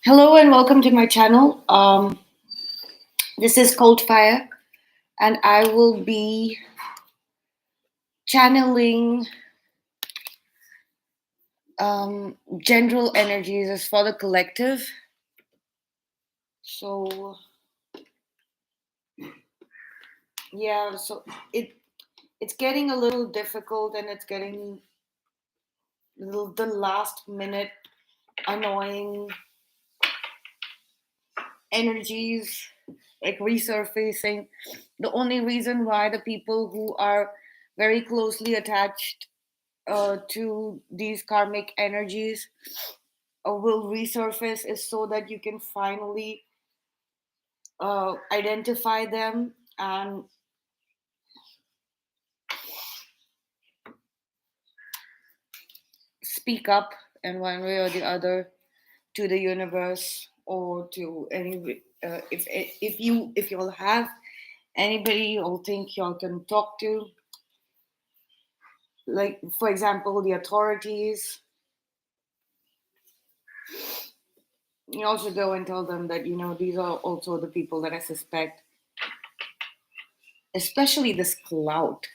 Hello and welcome to my channel. This is Cold Fire, and I will be channeling general energies as for the collective. So yeah, so it's getting a little difficult, and it's getting the last minute annoying energies like resurfacing. The only reason why the people who are very closely attached to these karmic energies will resurface is so that you can finally identify them and speak up in one way or the other to the universe or to any if you'll have anybody you'll think y'all can talk to, like for example the authorities. You also go and tell them that these are also the people that I suspect, especially this clout,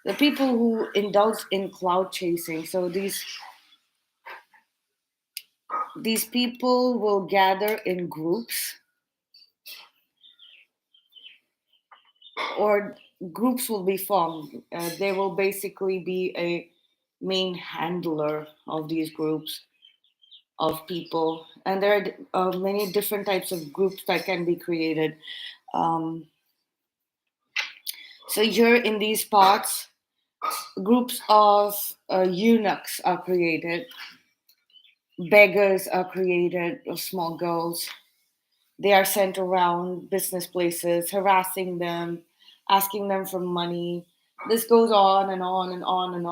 the people who indulge in clout chasing. So these people will gather in groups, or groups will be formed. They will basically be a main handler of these groups of people, and there are many different types of groups that can be created. um, so here in these parts, groups of eunuchs are created, beggars are created, or small girls. They are sent around business places, harassing them, asking them for money. This goes on and on and on and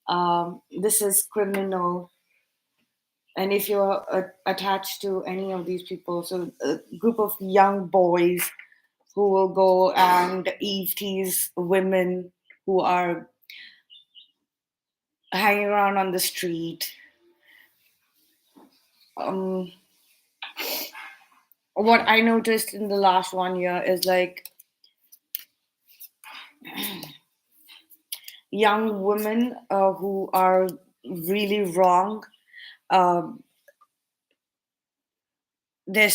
on. This is criminal. And if you're attached to any of these people, so a group of young boys who will go and eve tease women who are hanging around on the street. Um, what I noticed in the last 1 year is like young women who are really wrong. Um, they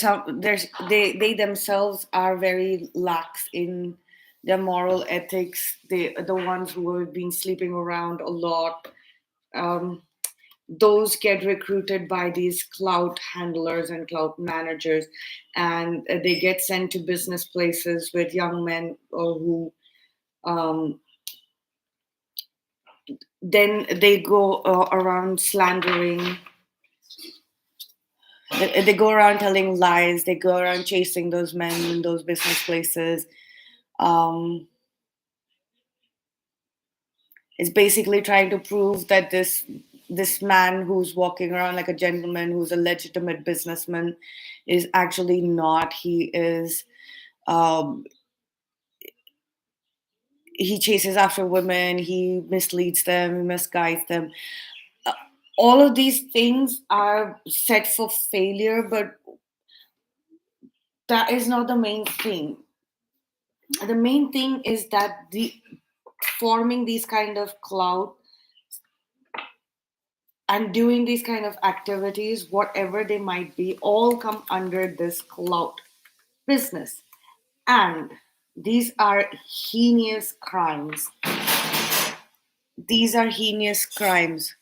themselves are very lax in their moral ethics. They are the ones who have been sleeping around a lot. Um, those get recruited by these clout handlers and clout managers, and they get sent to business places with young men who um, then they go around slandering. They go around telling lies. They go around chasing those men in those business places. Um, it's basically trying to prove that this man who's walking around like a gentleman, who's a legitimate businessman, is actually not. He is. Um, he chases after women. He misleads them. He misguides them. Uh, all of these things are set for failure, but that is not the main thing. The main thing is that the forming these kind of cloud and doing these kind of activities, whatever they might be, all come under this clout business. And these are heinous crimes. These are heinous crimes.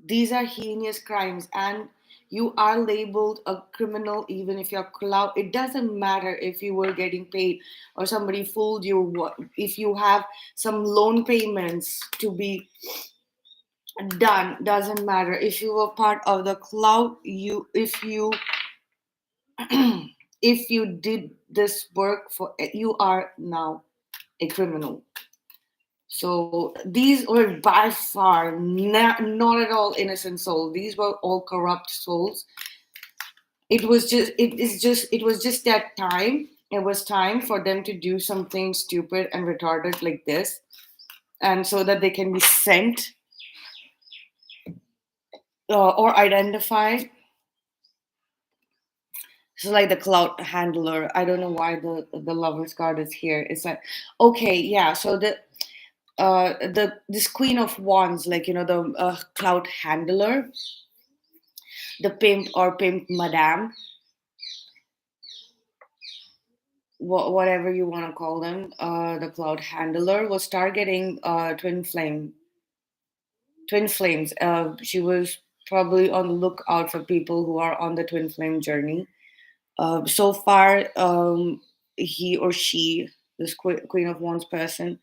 These are heinous crimes, and you are labeled a criminal even if you're clout. It doesn't matter if you were getting paid or somebody fooled you. If you have some loan payments to be done, doesn't matter. If you were part of the cloud, if you did this work for, you are now a criminal. So these were by far not at all innocent souls. These were all corrupt souls. It was just that time it was time for them to do something stupid and retarded like this, and so that they can be sent or identified. So like the cloud handler, I don't know why the lover's card is here. It's like, okay, yeah. So the this queen of wands, like the cloud handler, the pimp or pimp madame, whatever you want to call them, the cloud handler was targeting twin flames. She was probably on the lookout for people who are on the twin flame journey. So far, he or she, this Queen of Wands person,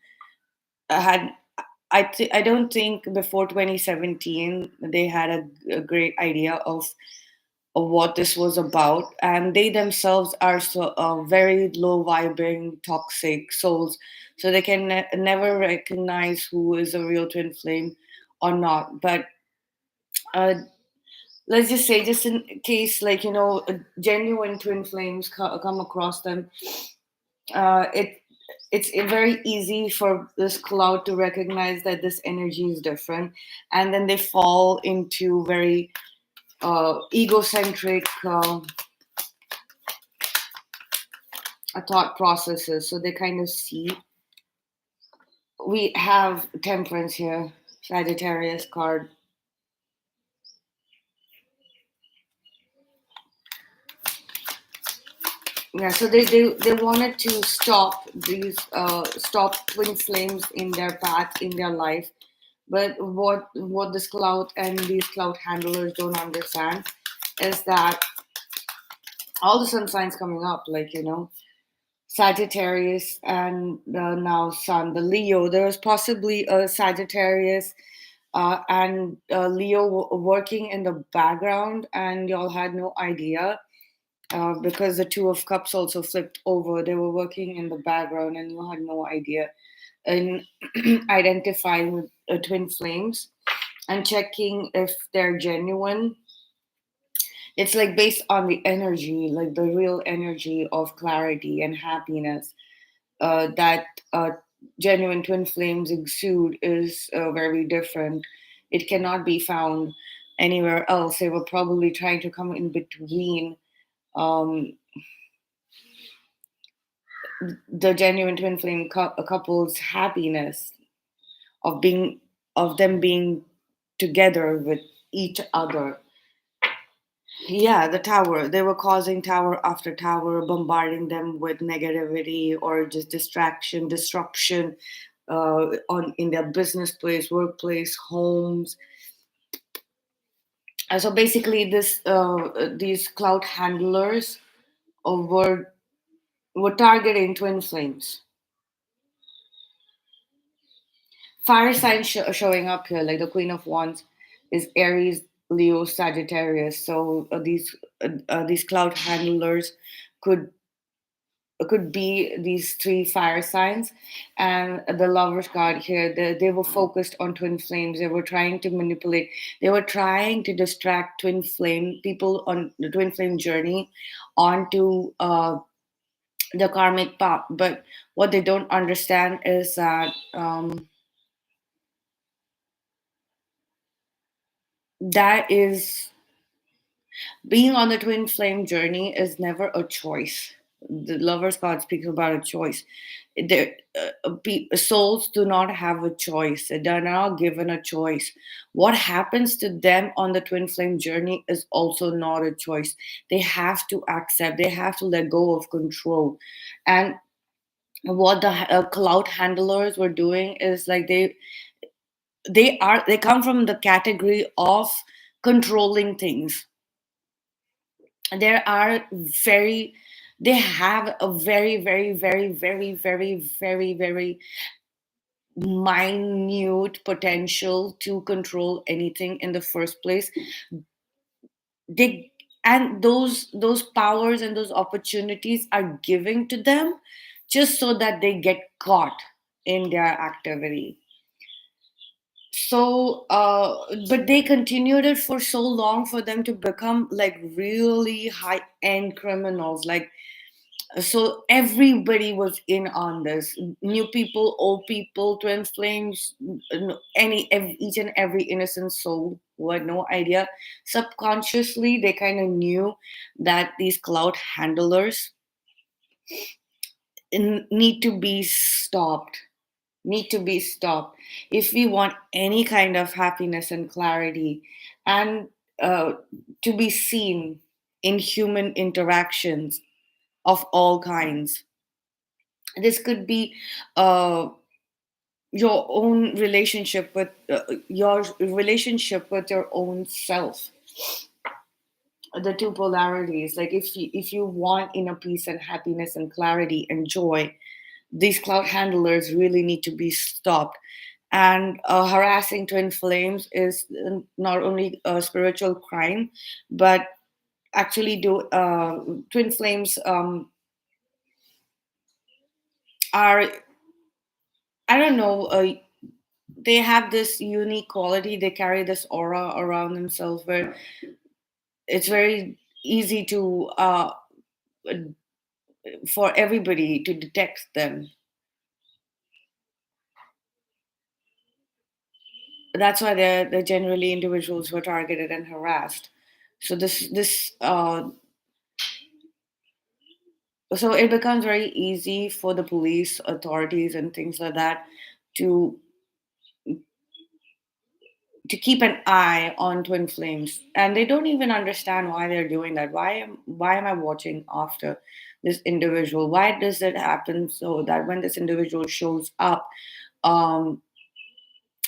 had. I don't think before 2017 they had a great idea of what this was about, and they themselves are so very low vibrating, toxic souls, so they can never recognize who is a real twin flame or not. But uh, let's just say, just in case, like genuine twin flames come across them, it it's very easy for this cloud to recognize that this energy is different, and then they fall into very egocentric thought processes. So they kind of see, we have temperance here, Sagittarius card. Yeah, so they wanted to stop twin flames in their path, in their life. But what this cloud and these cloud handlers don't understand is that all the sun signs coming up, like Sagittarius and now Sun, the Leo. There was possibly a Sagittarius and Leo working in the background, and y'all had no idea because the Two of Cups also flipped over. They were working in the background, and you had no idea. In identifying with twin flames and checking if they're genuine, it's like based on the energy, like the real energy of clarity and happiness that genuine twin flames exude is very different. It cannot be found anywhere else. They were probably trying to come in between um, the genuine twin flame couple's happiness of them being together with each other. Yeah, the tower. They were causing tower after tower, bombarding them with negativity or just distraction, disruption on in their business place, workplace, homes. So basically, these cloud handlers were targeting twin flames. Fire signs showing up here, like the Queen of Wands is Aries, Leo, Sagittarius. So these cloud handlers could could be these three fire signs, and the lovers card here, they were focused on twin flames. They were trying to manipulate, they were trying to distract twin flame people on the twin flame journey onto the karmic path. But what they don't understand is that that is being on the twin flame journey is never a choice. The lovers card speaks about a choice. Souls do not have a choice. They're not given a choice. What happens to them on the twin flame journey is also not a choice. They have to accept. They have to let go of control. And what the cloud handlers were doing is like they come from the category of controlling things. There are very they have a very minute potential to control anything in the first place. They and those powers and those opportunities are given to them just so that they get caught in their activity. So but they continued it for so long for them to become like really high end criminals, like So everybody was in on this. New people, old people, twin flames, each and every innocent soul who had no idea. Subconsciously, they kind of knew that these cloud handlers need to be stopped. Need to be stopped if we want any kind of happiness and clarity, and uh, to be seen in human interactions of all kinds. This could be uh, your own relationship with your relationship with your own self, the two polarities. Like if you want inner peace and happiness and clarity and joy, these cloud handlers really need to be stopped. And harassing twin flames is not only a spiritual crime, but actually do twin flames are, I don't know, they have this unique quality. They carry this aura around themselves where it's very easy to for everybody to detect them. That's why they're generally individuals who are targeted and harassed. So so it becomes very easy for the police authorities and things like that to to keep an eye on twin flames, and they don't even understand why they're doing that. Why am I watching after this individual? Why does it happen so that when this individual shows up, um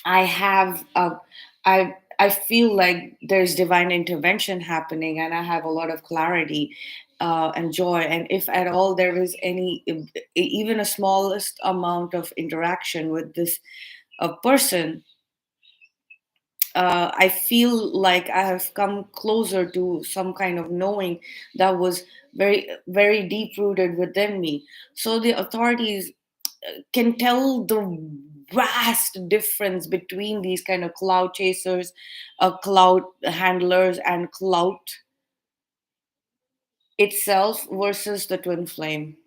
I have I feel like there's divine intervention happening, and I have a lot of clarity and joy. And if at all there is any, even a smallest amount of interaction with this person, I feel like I have come closer to some kind of knowing that was very, very deep rooted within me. So the authorities can tell the vast difference between these kind of cloud chasers, cloud handlers, and clout itself versus the twin flame.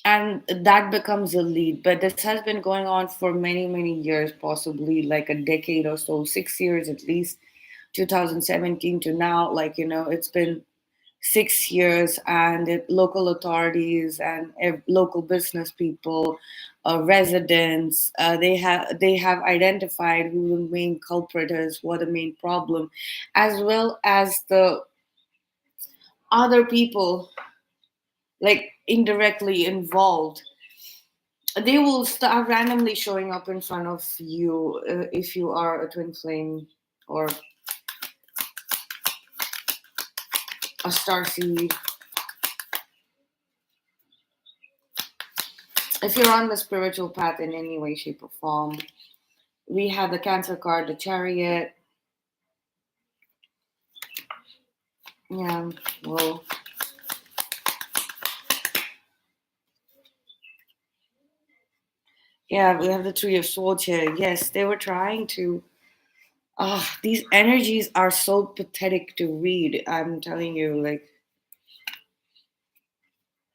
And that becomes a lead. But this has been going on for many, many years, possibly like a decade or so, 6 years at least, 2017 to now. Like, it's been 6 years, and local authorities and local business people, residents, they have identified who the main culprit is, what the main problem, as well as the other people like indirectly involved. They will start randomly showing up in front of you if you are a twin flame or a star seed. If you're on the spiritual path in any way, shape, or form, we have the Cancer card, the Chariot. Yeah, well, yeah, we have the Three of Swords here. Yes, they were trying to. These energies are so pathetic to read. I'm telling you, like,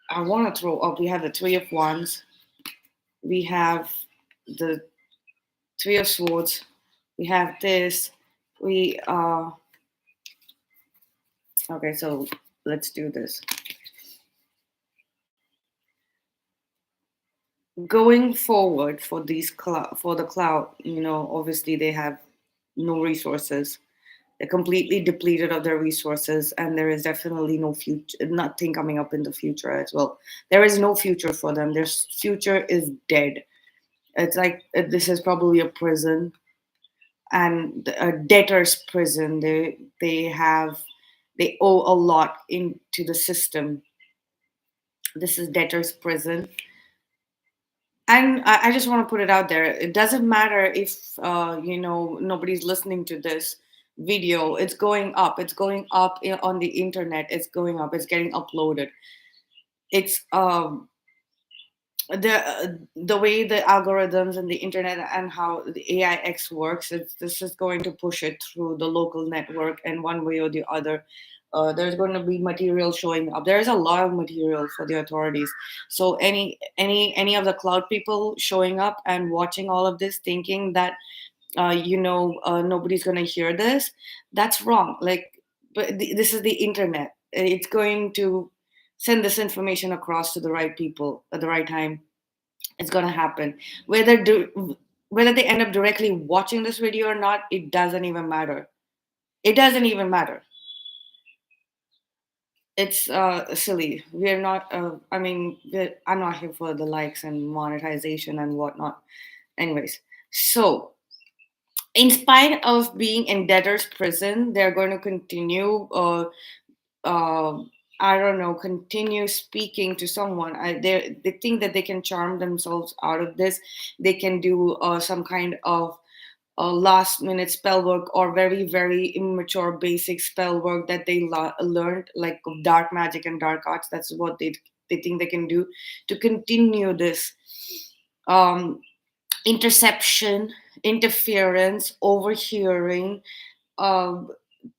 I want to throw up. We have the Three of Wands. We have the Three of Swords. We have this. We Okay, so let's do this. Going forward for for the cloud, obviously they have no resources. They're completely depleted of their resources, and there is definitely no future, nothing coming up in the future as well. There is no future for them. Their future is dead. It's like this is probably a prison, and a debtor's prison. They owe a lot into the system. This is debtor's prison. And I just want to put it out there. It doesn't matter if nobody's listening to this video. It's going up. It's going up on the internet. It's going up. It's getting uploaded. It's the way the algorithms and the internet and how the AIX works. This is going to push it through the local network, and one way or the other, There's going to be material showing up. There's a lot of material for the authorities. So any of the cloud people showing up and watching all of this, thinking that nobody's going to hear this, that's wrong. Like, but this is the internet. It's going to send this information across to the right people at the right time. It's going to happen. Whether they end up directly watching this video or not, it doesn't even matter. It doesn't even matter. It's silly. We're not. I'm not here for the likes and monetization and whatnot. Anyways, so in spite of being in debtor's prison, they're going to continue. Uh, I don't know. Continue speaking to someone. They think that they can charm themselves out of this. They can do some kind of last minute spell work or very very immature basic spell work that they learned, like dark magic and dark arts. That's what they think they can do to continue this um, interception, interference, overhearing, uh,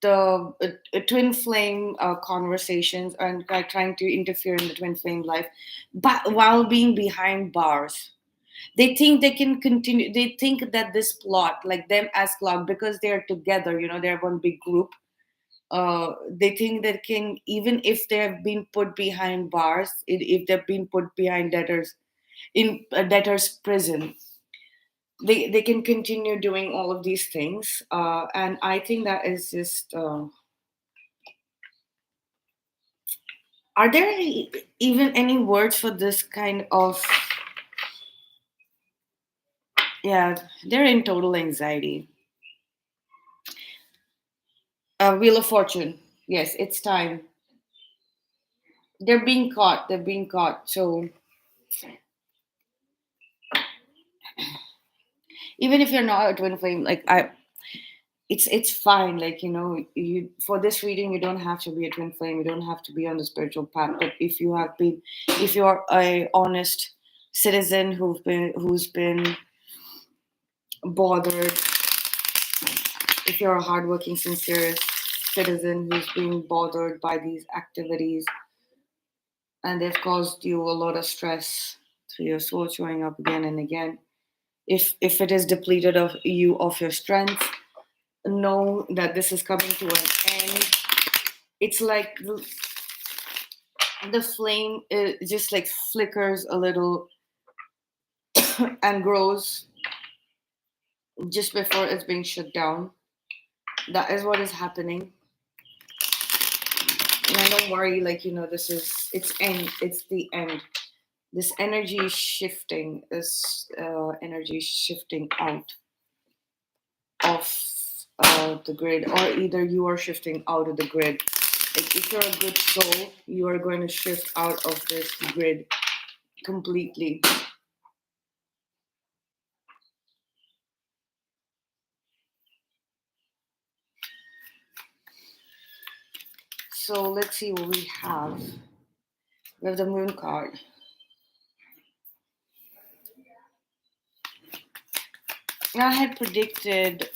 the twin flame conversations, and trying to interfere in the twin flame life, but while being behind bars. They think they can continue. They think that this plot, like them as Clout, because they're together, they're one big group. They think that can, even if they have been put behind bars, if they've been put behind debtors in a debtor's prison, they can continue doing all of these things. And I think that is just. Are there even any words for this kind of? Yeah, they're in total anxiety. Wheel of Fortune. Yes, it's time. They're being caught. They're being caught. So even if you're not a twin flame, like it's fine. Like you for this reading, you don't have to be a twin flame. You don't have to be on the spiritual path. But if you're a honest citizen who's been bothered, if you're a hardworking, sincere citizen who's being bothered by these activities, and they've caused you a lot of stress through your soul showing up again and again. If it is depleted of you of your strength, know that this is coming to an end. It's like the flame just like flickers a little and grows just before it's being shut down. That is what is happening. And don't worry, like it's the end. This energy is shifting. This energy is shifting out of the grid, or either you are shifting out of the grid. Like if you're a good soul, you are going to shift out of this grid completely. So let's see what we have. We have the moon card. I had predicted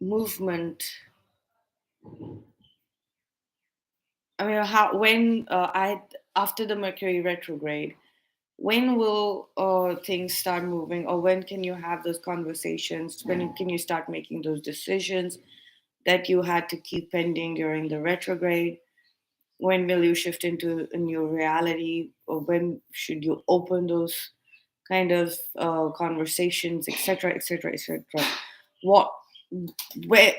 movement. I mean, how when I after the Mercury retrograde, when will things start moving, or when can you have those conversations? When can you start making those decisions that you had to keep pending during the retrograde? When will you shift into a new reality, or when should you open those kind of conversations, etc., etc., etc.? What, where,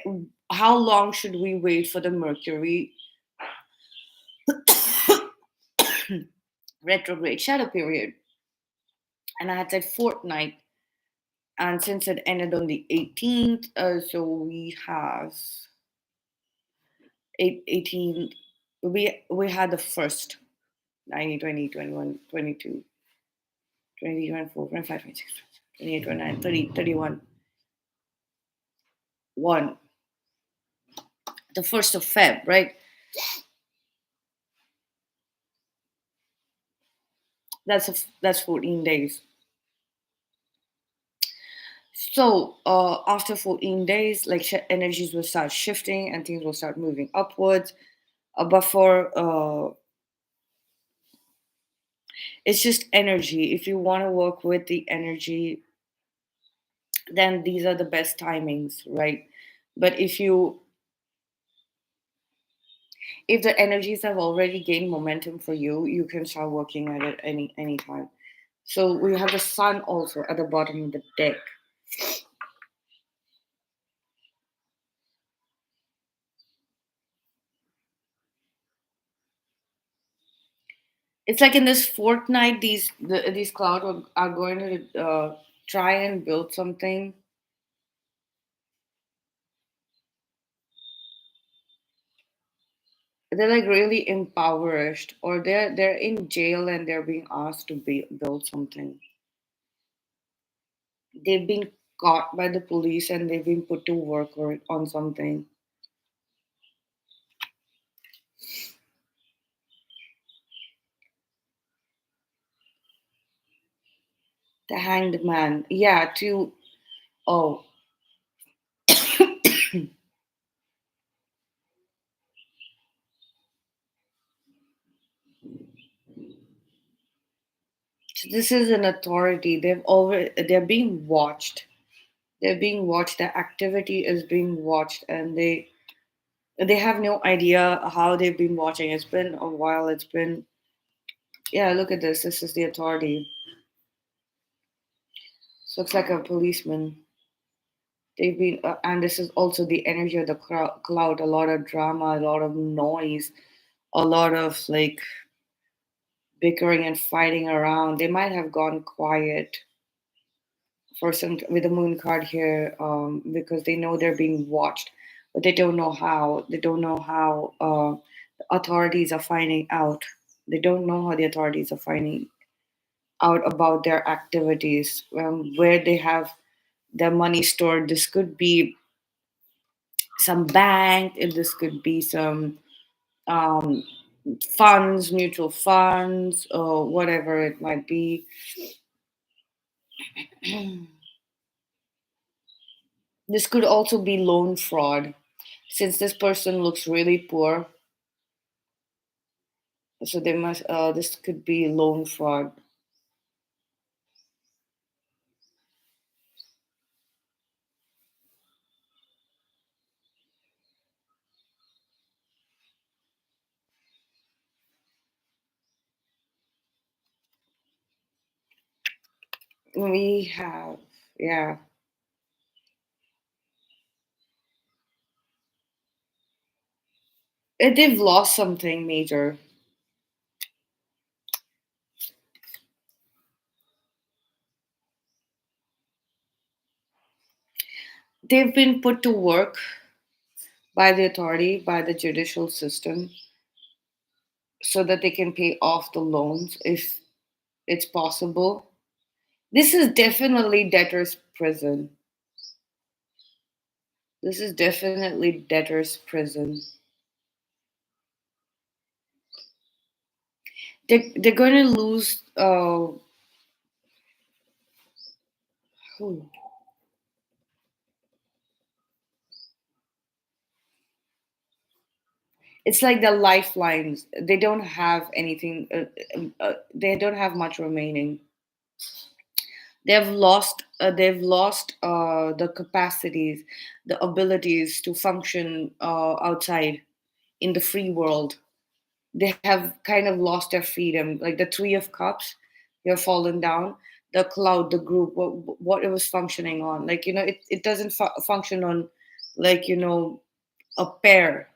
how long should we wait for the Mercury retrograde shadow period? And I had said fortnight, and since it ended on the 18th, so we have 18. We had the first 19, 20, 21, 22, 20, 24, 25, 26, 28, 29, 30, 31, 1. The 1st of Feb, right? That's 14 days. So after 14 days, like energies will start shifting and things will start moving upwards. But for it's just energy. If you want to work with the energy, then these are the best timings, right? But if the energies have already gained momentum for you, you can start working at it any time. So we have the sun also at the bottom of the deck. It's like in this fortnight, these cloud are going to try and build something. They're like really impoverished, or they're in jail and they're being asked to build something. They've been caught by the police and they've been put to work or on something. The hanged man, yeah. To oh, so this is an authority. They're being watched. They're being watched. Their activity is being watched, and they have no idea how they've been watching. It's been a while. It's been, yeah. Look at this. This is the authority. So looks like a policeman. They've been, and this is also the energy of the cloud. A lot of drama, a lot of noise, a lot of like bickering and fighting around. They might have gone quiet for some with the moon card here, because they know they're being watched, but they don't know how. They don't know how the authorities are finding out. They don't know how the authorities are finding out about their activities, where they have their money stored. This could be some bank, and this could be some um, funds, mutual funds, or whatever it might be. This could also be loan fraud, since this person looks really poor. So they must. This could be loan fraud. We have, yeah. They've lost something major. They've been put to work by the authority, by the judicial system, so that they can pay off the loans if it's possible. This is definitely debtor's prison. This is definitely debtor's prison. They're going to lose. Whew. It's like the lifelines. They don't have anything. They don't have much remaining. They've lost the capacities, the abilities to function outside in the free world. They have kind of lost their freedom. Like the Three of Cups, they're fallen down. The cloud, the group, what it was functioning on, like it doesn't function on, like a pair,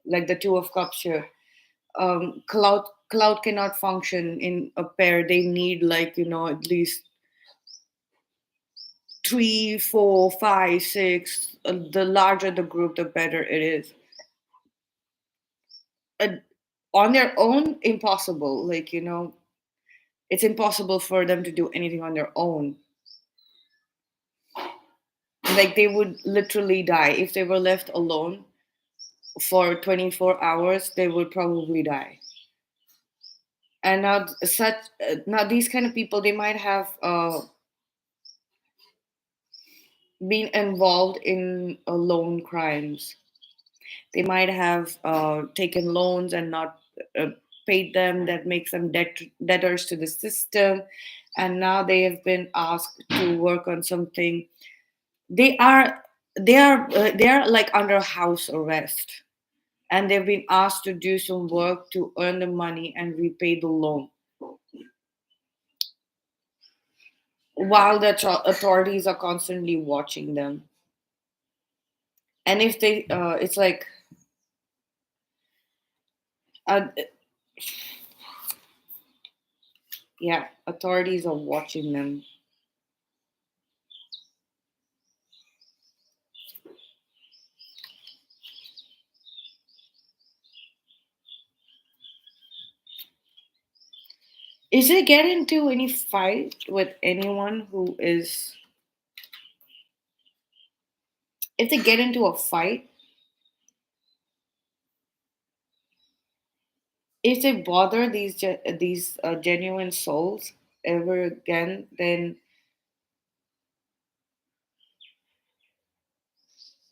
like the Two of Cups here. Cloud cannot function in a pair. They need, like at least three, four, five, six. The larger the group, the better it is. Uh, on their own, impossible. Like it's impossible for them to do anything on their own. Like they would literally die if they were left alone for 24 hours. They would probably die. And now these kind of people, they might have been involved in loan crimes. They might have taken loans and not uh, paid them. That makes them debtors to the system, and now they have been asked to work on something. They are they are like under house arrest, and they've been asked to do some work to earn the money and repay the loan, while the authorities are constantly watching them. And if they, it's like, uh, yeah, authorities are watching them. Is they get into any fight with anyone who is, if they get into a fight, if they bother these genuine souls ever again, then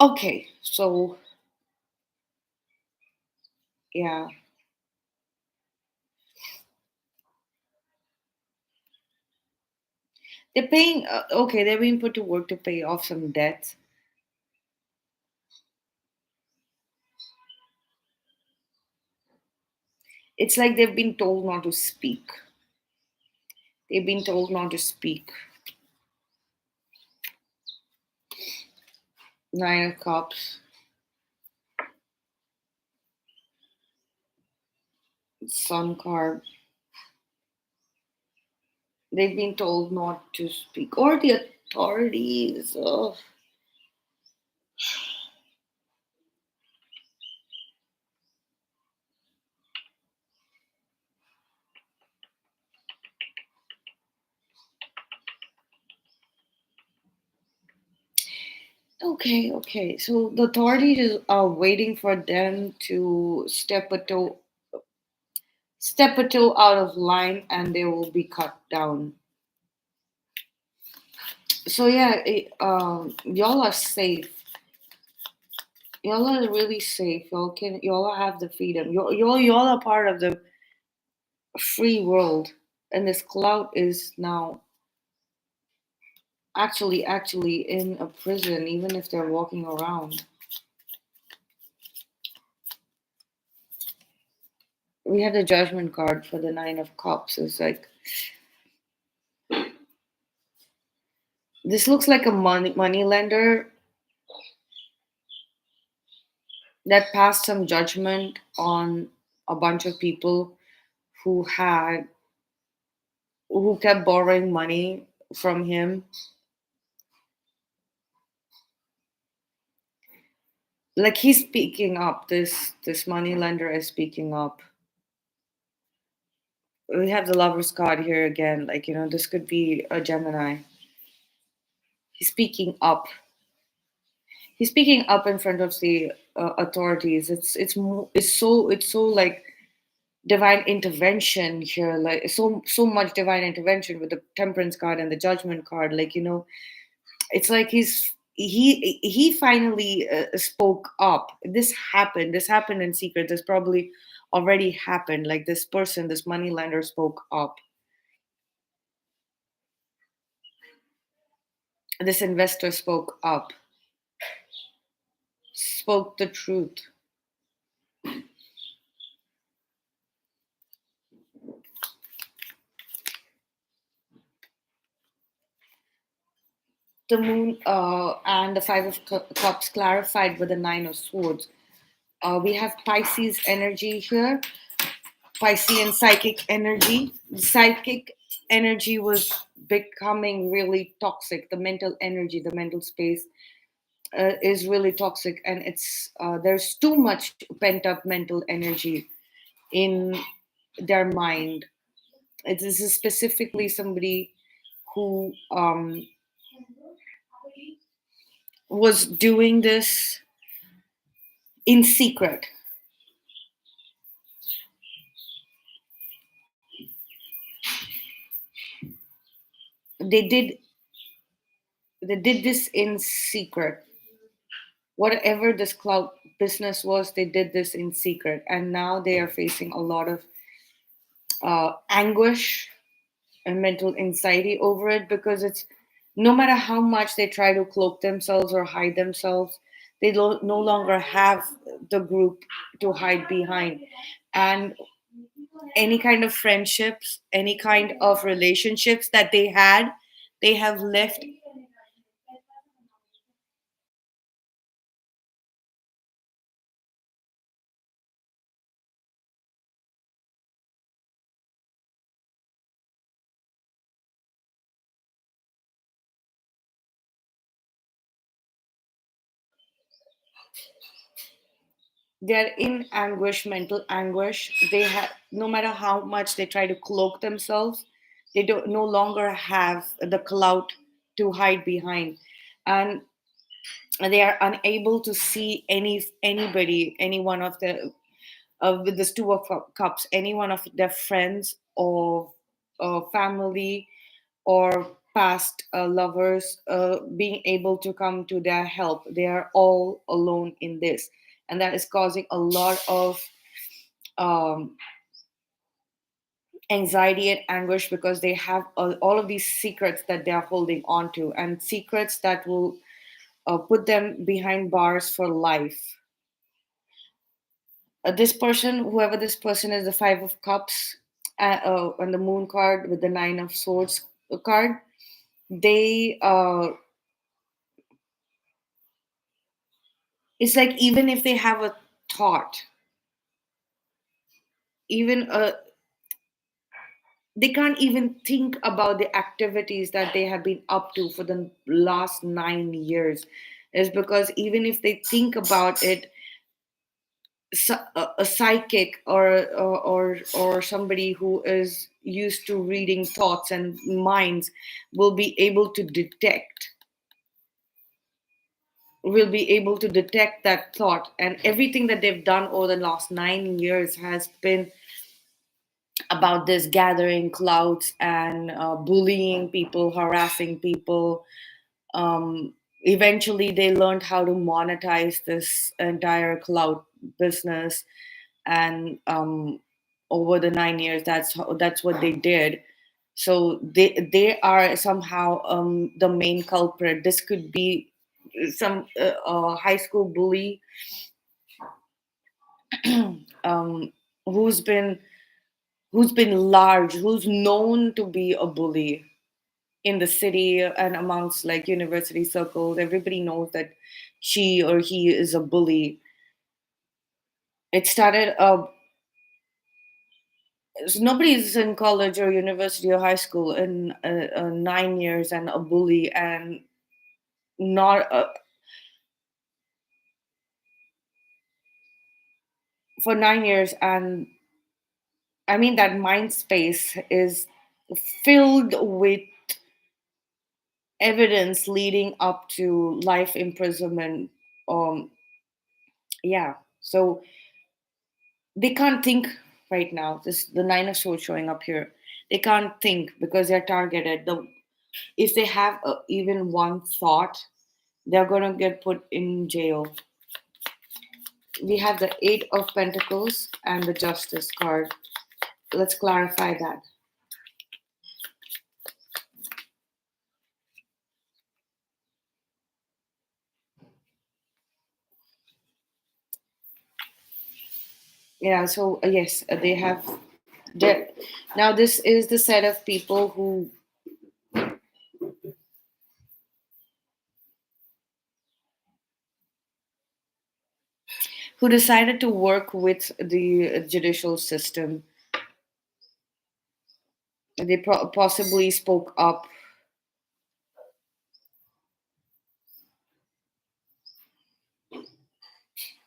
okay. So yeah, they're paying. Okay, they're being put to work to pay off some debts. It's like they've been told not to speak. They've been told not to speak. Nine of Cups, Sun card. They've been told not to speak, or the authorities. Oh. Okay, okay. So the authorities are waiting for them to step a toe out of line, and they will be cut down. So yeah, y'all are safe. Y'all are really safe. Y'all have the freedom. Y'all are part of the free world, and this clout is now actually in a prison, even if they're walking around. We have the judgment card for the Nine of Cups. It's like, this looks like a money lender that passed some judgment on a bunch of people who had who kept borrowing money from him. Like, he's speaking up. This money lender is speaking up. We have the Lovers card here again. Like, this could be a Gemini. He's speaking up. He's speaking up in front of the authorities. It's so like divine intervention here, like so much divine intervention with the Temperance card and the Judgment card. Like, it's like he finally spoke up. This happened in secret. This probably already happened. Like, this money lender spoke up. This investor spoke up, spoke the truth. The Moon and the Five of Cups clarified with the Nine of Swords. We have Pisces energy here, Piscean psychic energy. The psychic energy was becoming really toxic. The mental energy, the mental space is really toxic, and there's too much pent up mental energy in their mind. This is specifically somebody who was doing this in secret. They did They did this in secret. Whatever this cloud business was, they did this in secret, and now they are facing a lot of anguish and mental anxiety over it, because it's, no matter how much they try to cloak themselves or hide themselves, they no longer have the group to hide behind. And any kind of friendships, any kind of relationships that they had, they have left. They're in anguish, mental anguish. They have, no matter how much they try to cloak themselves, they don't no longer have the clout to hide behind. And they are unable to see anybody, any one of the, with this two of cups, any one of their friends or family or past lovers being able to come to their help. They are all alone in this, and that is causing a lot of um, anxiety and anguish, because they have all of these secrets that they are holding on to, and secrets that will put them behind bars for life. This person, whoever this person is, the Five of Cups, on the Moon card with the Nine of Swords card, they it's like, even if they have a thought, even they can't even think about the activities that they have been up to for the last 9 years, is because even if they think about it, a psychic or somebody who is used to reading thoughts and minds will be able to detect, that thought. And everything that they've done over the last 9 years has been about this, gathering clouds and bullying people, harassing people. Eventually they learned how to monetize this entire cloud business. And over the 9 years, that's what they did. So they are somehow the main culprit. This could be some high school bully, um, who's been large, who's known to be a bully in the city and amongst like university circles. Everybody knows that she or he is a bully. It started so nobody's in college or university or high school in 9 years and a bully, and not for 9 years. And I mean, that mind space is filled with evidence leading up to life imprisonment. um yeah, so they can't think right now. This, the Nine of Swords showing up here, they can't think because they're targeted. If they have even one thought, they're gonna get put in jail. We have the Eight of Pentacles and the Justice card. Let's clarify that. Yeah, so yes, they have. they- Now, this is the set of people who decided to work with the judicial system. They possibly spoke up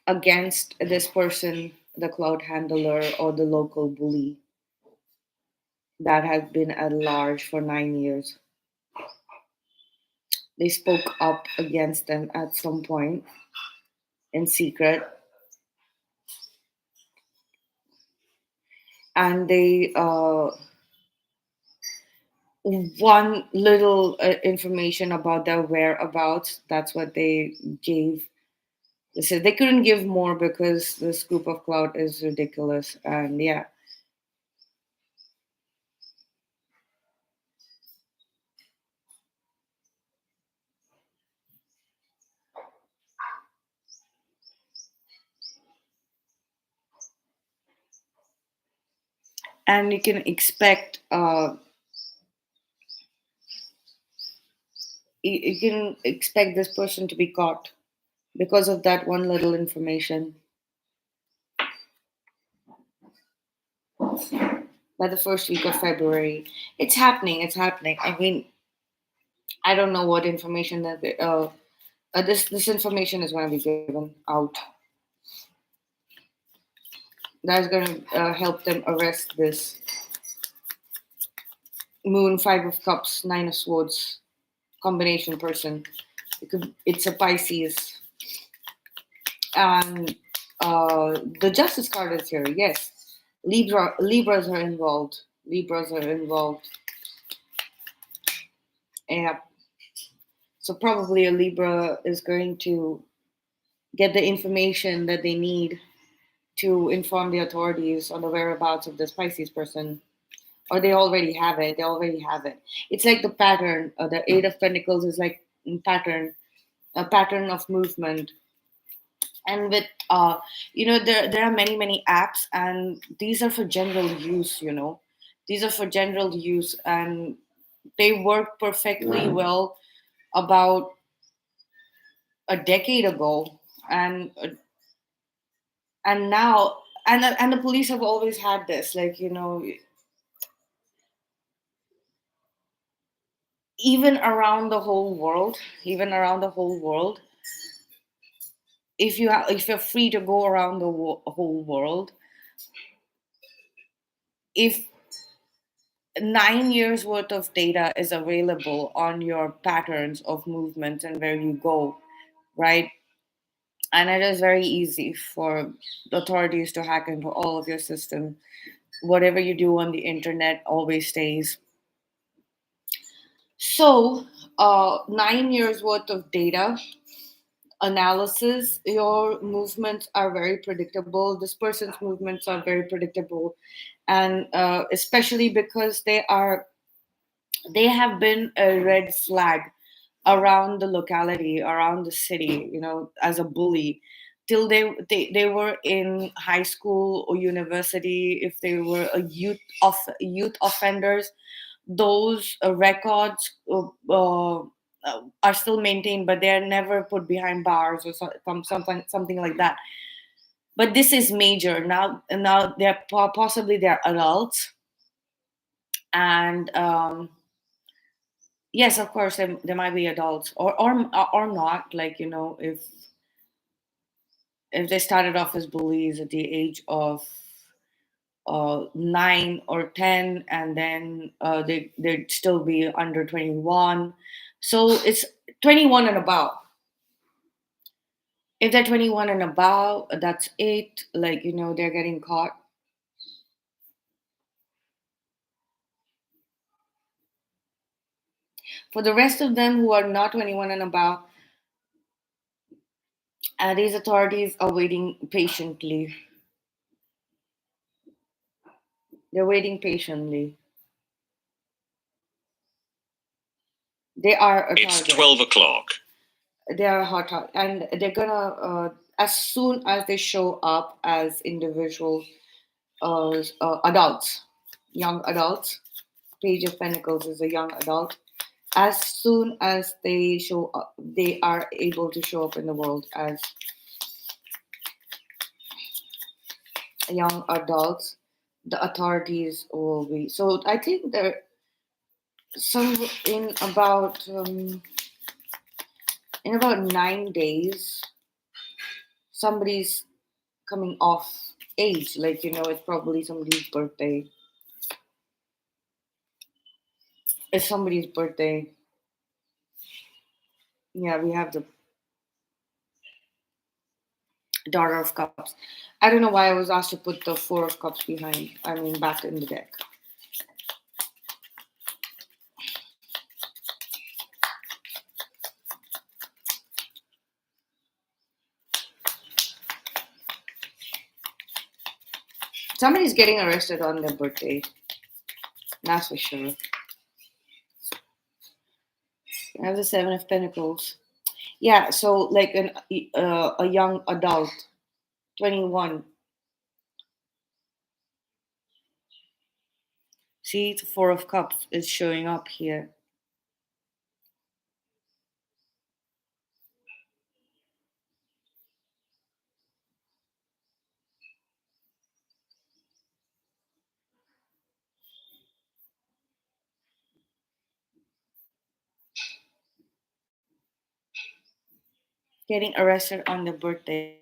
against this person, the cloud handler or the local bully that has been at large for 9 years. They spoke up against them at some point in secret, and one little information about their whereabouts. That's what they gave. They said they couldn't give more because this group of Clout is ridiculous. And yeah, and you can expect this person to be caught because of that one little information by the first week of February. It's happening. It's happening. I mean, I don't know what information that this information is going to be given out. That's going to help them arrest this Moon, Five of Cups, Nine of Swords combination person. It's a Pisces, and the Justice card is here. Yes, Libras are involved. Libras are involved. Yeah. So probably a Libra is going to get the information that they need to inform the authorities on the whereabouts of this Pisces person, or they already have it. They already have it. It's like the pattern. The Eight of Pentacles is like a pattern of movement. And with there are many apps, and these are for general use. These are for general use, and they work perfectly well about a decade ago, and now and the police have always had this, like, even around the whole world, even around the whole world, if you're free to go around the whole world, if 9 years worth of data is available on your patterns of movements and where you go, right? And it is very easy for the authorities to hack into all of your system. Whatever you do on the internet always stays. So 9 years worth of data analysis, your movements are very predictable. This person's movements are very predictable, and especially because they have been a red flag around the locality, around the city, as a bully, till they were in high school or university. If they were a youth offenders, those records are still maintained, but they're never put behind bars or something like that. But this is major now. Now they're possibly they're adults, and yes, of course, there might be adults, or not. Like, if they started off as bullies at the age of 9 or 10, and then they'd still be under 21. So it's 21 and above. If they're 21 and above, that's it. Like, they're getting caught. For the rest of them who are not 21 and above, these authorities are waiting patiently. They're waiting patiently. They are a It's target. 12 o'clock. They are hot, and they're gonna, as soon as they show up as individual adults, young adults. Page of Pentacles is a young adult. As soon as they show up, they are able to show up in the world as young adults. The authorities will be. So I think there some in about 9 days, somebody's coming off age. Like, it's probably somebody's birthday. It's somebody's birthday. Yeah, we have the Daughter of Cups. I don't know why I was asked to put the Four of Cups behind. I mean, back in the deck. Somebody's getting arrested on their birthday. That's for sure. I have the Seven of Pentacles. Yeah, so like a young adult, 21. See, the Four of Cups is showing up here. Getting arrested on their birthday.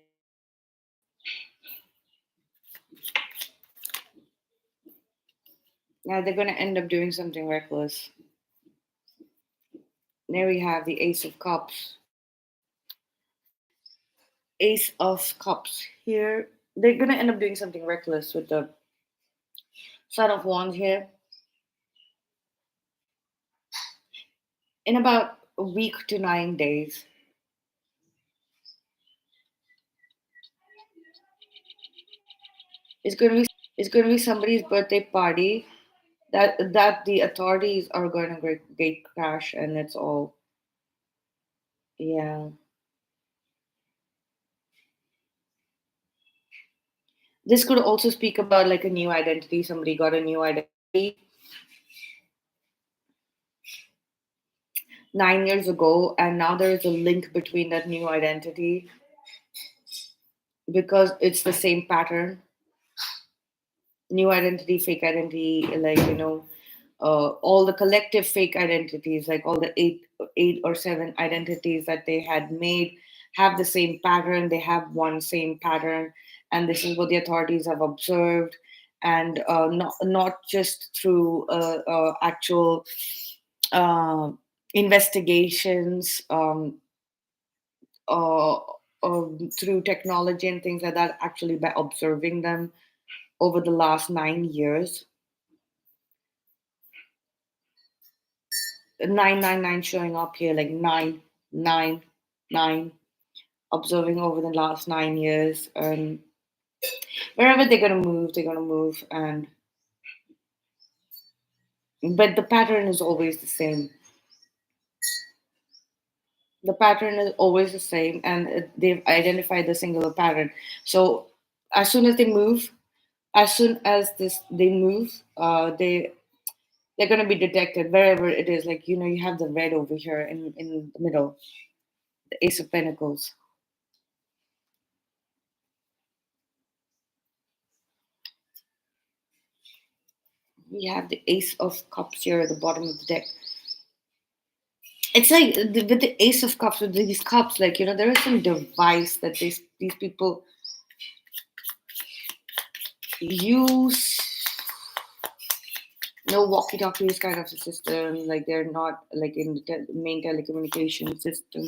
Now they're going to end up doing something reckless. There we have the Ace of Cups. Ace of Cups. Here, they're going to end up doing something reckless with the Son of Wands here. In about a week to 9 days. It's going to be somebody's birthday party that the authorities are going to gate crash, and it's all, yeah. This could also speak about like a new identity. Somebody got a new identity 9 years ago, and now there is a link between that new identity because it's the same pattern. New identity, fake identity, like all the collective fake identities, like all the eight or seven identities that they had made, have the same pattern. They have one same pattern, and this is what the authorities have observed, and not just through actual uh, investigations, uh, through technology and things like that. Actually, by observing them over the last 9 years. 999 showing up here, like 999, observing over the last 9 years. And wherever they're gonna move. And but the pattern is always the same. The pattern is always the same, and they've identified the singular pattern. So as soon as they move, as soon as they move, they're gonna be detected wherever it is. Like you have the red over here in the middle, the Ace of Pentacles. We have the Ace of Cups here at the bottom of the deck. It's like with the Ace of Cups, with these cups, like there is some device that these people use. No walkie-talkies kind of a system. Like they're not like in the main telecommunication system.